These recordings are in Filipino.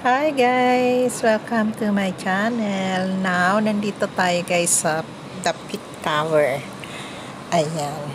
Hi guys! Welcome to my channel. Now, nandito tayo guys sa The Peak Tower. Ayan.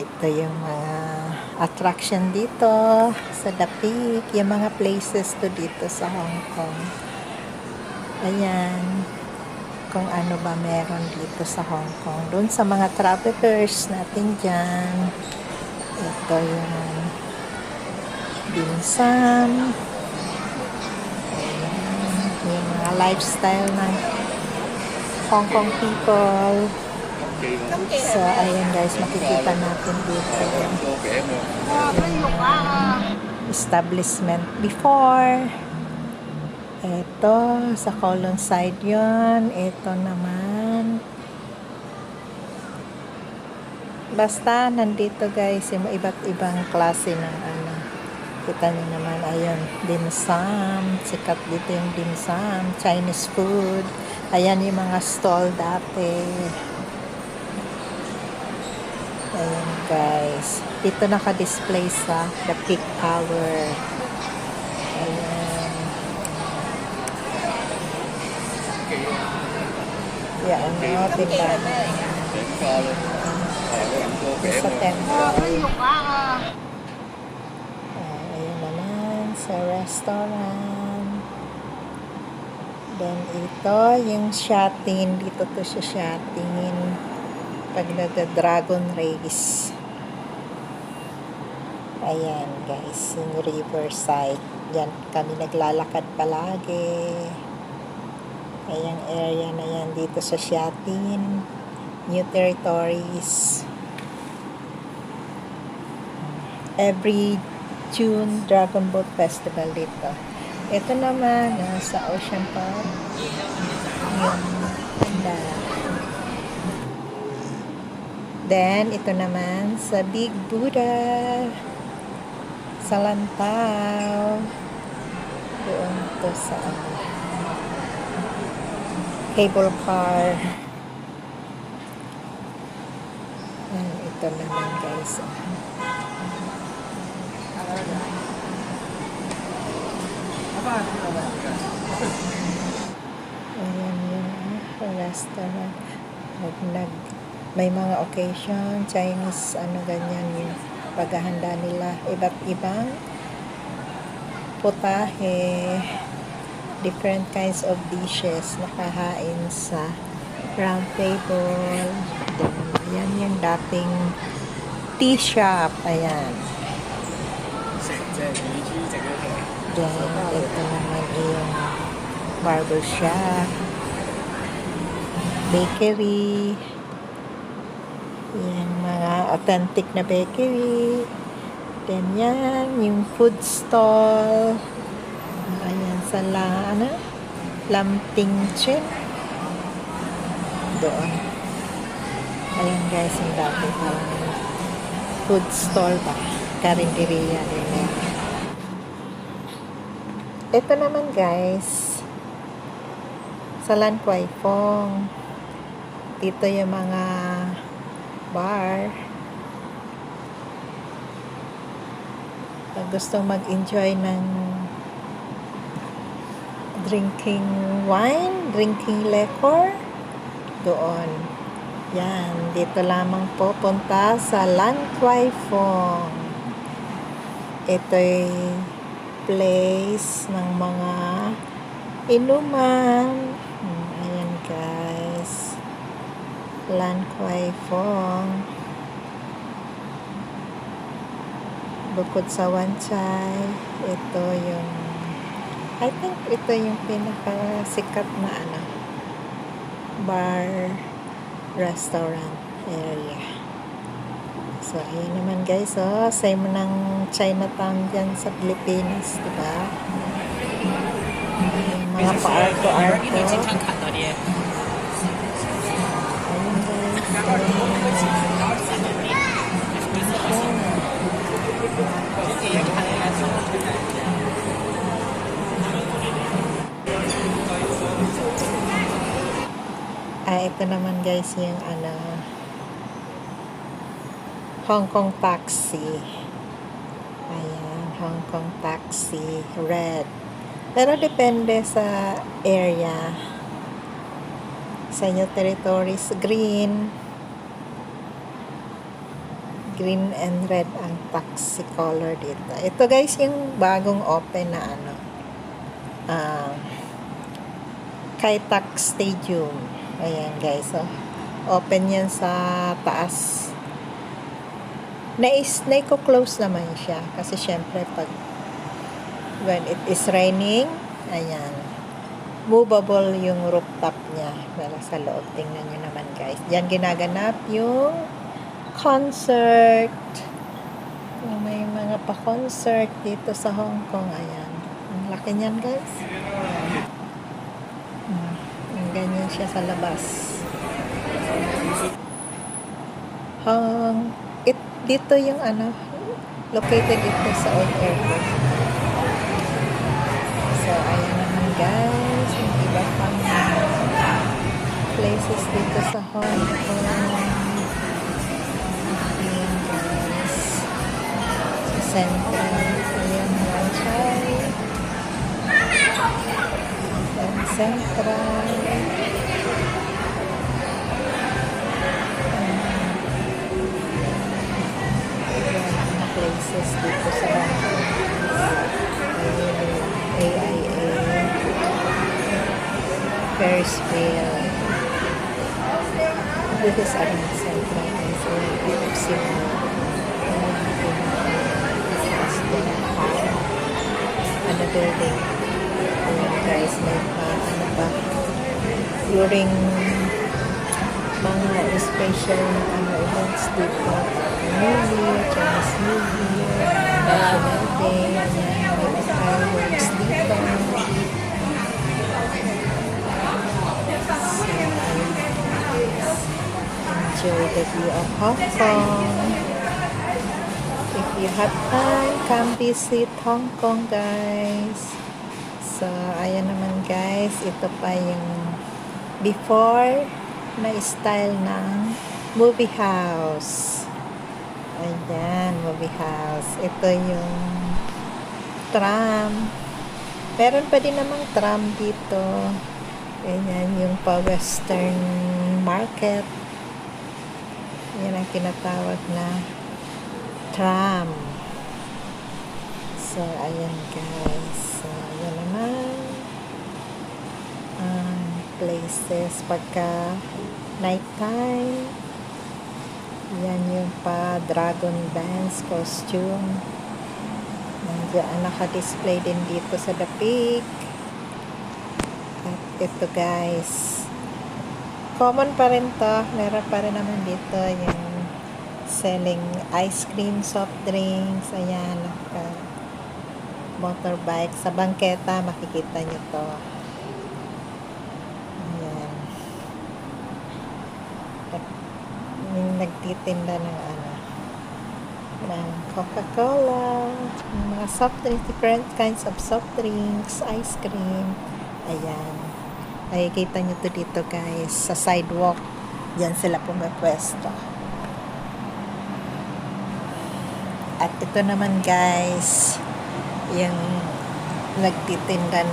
Ito yung mga attraction dito sa The Peak. Yung mga places to dito sa Hong Kong. Ayan. Kung ano ba meron dito sa Hong Kong. Doon sa mga travelers natin dyan. Ito yung dim sum. Yung mga lifestyle ng Hong Kong people. So, ayan guys, makikita natin dito establishment before. Ito, sa Kowloon side yun. Ito naman. Basta, nandito guys, yung iba't ibang klase ng ano. Kita nyo naman, ayun, dim sum. Sikat dito yung dim sum. Chinese food. Ayan yung mga stall dati. Ayan guys. Dito naka-display sa The Peak Tower. Ayan. Yan, ano, tingnan. Sa temple. Ayan naman, sa restaurant. Then, ito, yung shotting. Dito to siya shotting. Pag nagda-dragon race. Ayan, guys. Yung riverside. Diyan kami naglalakad palagi. Ayan, area na yan dito sa Shatin. New Territories. Every June, Dragon Boat Festival dito. Ito naman, sa Ocean Park. Yung ganda. Then, ito naman sa Big Buddha. Sa Lantau. Doon to sa cable car. And ito naman guys. Ayan yung restaurant. May mga occasion, Chinese, ano ganyan yung paghahanda nila. Iba't ibang putahe, different kinds of dishes nakahain sa round table. Then, yan yung dating tea shop. Ayan. Then, ito naman yung barber shop, bakery. Yan, mga authentic na bakery. Then, yan, yung food stall. Ayan, sa Lamting Chin. Doon. Ayan guys, yung dati food stall ba? Karinderiya din yan. Ito naman guys, sa Lan Kwai Fong. Dito yung mga bar. Pag gustong mag-enjoy ng drinking wine, drinking liquor, doon. Yan, dito lamang po punta sa Lan Kwai Fong. Ito'y place ng mga inuman. Ayan guys. Lan Kwai Fong. Bukod sa Wan Chai, ito yung I think ito yung pinakasikat na bar restaurant area. So, ayan naman guys, same ng Chinatown dyan sa Pilipinas, diba? Yung mga pa-arto-arto. Ayan guys. Ito naman guys yung Hong Kong taxi. Ayan, Hong Kong taxi, red. Pero depende sa area. Sa inyo territories, green and red ang taxi color dito. Ito guys, yung bagong open na ano, Kaitax Stadium. Ayan guys, so open yan sa taas. Naiko-close naman siya kasi syempre pag when it is raining, ayan, movable yung rooftop niya. Wala sa loob, tingnan nyo naman guys. Diyan ginaganap yung concert. May mga pa-concert dito sa Hong Kong. Ayan. Ang laki niyan guys. Ganyan siya sa labas. Dito yung ano, located dito sa Old Airport. So, ayan naman guys. Yung iba pang places dito sa Hong Kong. Ayan guys. Sa Central. Ayan, Wanchay. Central. Places dito sa AIA, Ferris wheel. This is around Central guys. Ano building? Ayan guys, may ano ba? During mga special events dito, New Year, Chinese New Year, National Day, ayan, may fireworks dito. So, enjoy the view of Hong Kong. If you have time, come visit Hong Kong guys. So, ayan naman guys, ito pa yung before na style ng movie house. Ayan, movie house. Ito yung tram. Meron pa din namang tram dito. Ayan, yung pa-western market. Yan ang tinatawag na tram. So, ayan guys. So, ayan naman. Places pagka nighttime. Yan yung pa dragon dance costume. Nandiyan naka-display din dito sa The Peak. At ito guys, common pa rin to. Meron pa rin naman dito yung selling ice cream, soft drinks. Ayan, motorbike. Sa bangketa makikita nyo to. Yung nagtitinda ng ng Coca-Cola, mga soft drinks, different kinds of soft drinks, ice cream. Ayan. Nakikita nyo to dito guys, sa sidewalk. Diyan sila pumipwesto. At ito naman guys, yung nagtitinda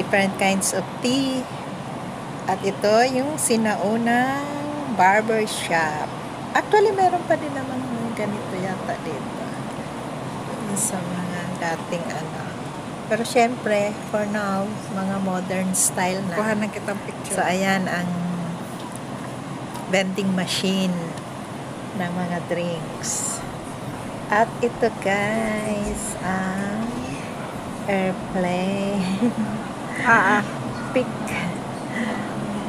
different kinds of tea. At ito yung sinaunang barber shop. Actually, meron pa din naman ganito yata dito. Sa mga dating Pero syempre, for now, mga modern style na. Kuha na kitang picture. So, ayan ang vending machine ng mga drinks. At ito guys, ang airplane. Pick.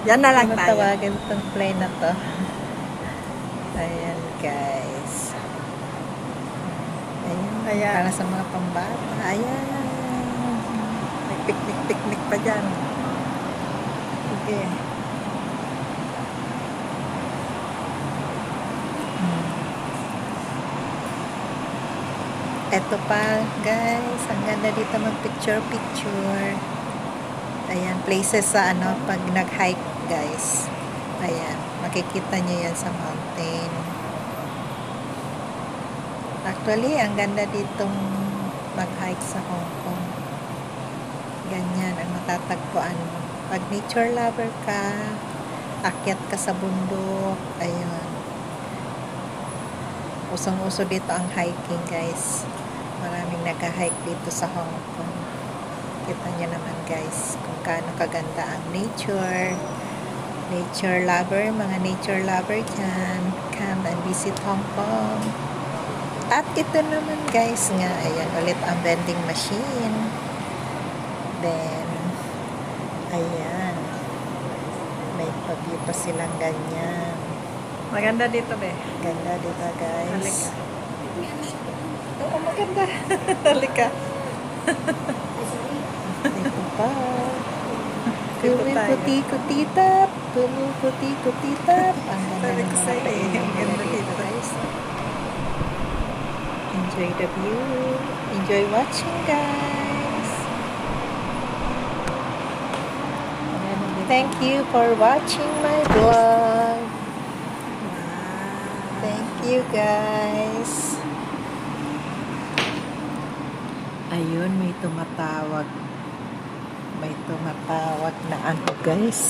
Yan na lang tayo. Tawagin itong plane na to. Ayan guys. Ayan. Para sa mga pambata. Ayan. May picnic pa dyan. Okay. Eto pa guys. Ang ganda dito mag-picture. Ayan. Places sa pag nag-hike guys. Ayan. Makikita nyo yan sa mountain. Actually, ang ganda ditong mag-hike sa Hong Kong. matatagpuan mo. Pag nature lover ka, akyat ka sa bundok, ayun. Usong-uso dito ang hiking, guys. Maraming nag-hike dito sa Hong Kong. Kita nyo naman, guys, kung gaano kaganda ang nature. Nature lover, mga nature lover dyan, come and visit Hong Kong. At ito naman, guys, nga, ayan, ulit ang vending machine. Then, ayan, may pabyo pa silang ganyan. Maganda dito, be. Ganda, diba, guys? Halika. Oo, maganda. Halika. Dito pa. Dito tayo. Pumuputi-kutitap. Pumuputi-kutitap. Ang ganda Sabi ng ko mga sa'yo, painan ang nila ganda dito, dito. guys. Enjoy the view. Enjoy watching, guys. Thank you for watching my vlog. Thank you, guys. Ayun, may tumatawag. May tumatawag na ano, guys.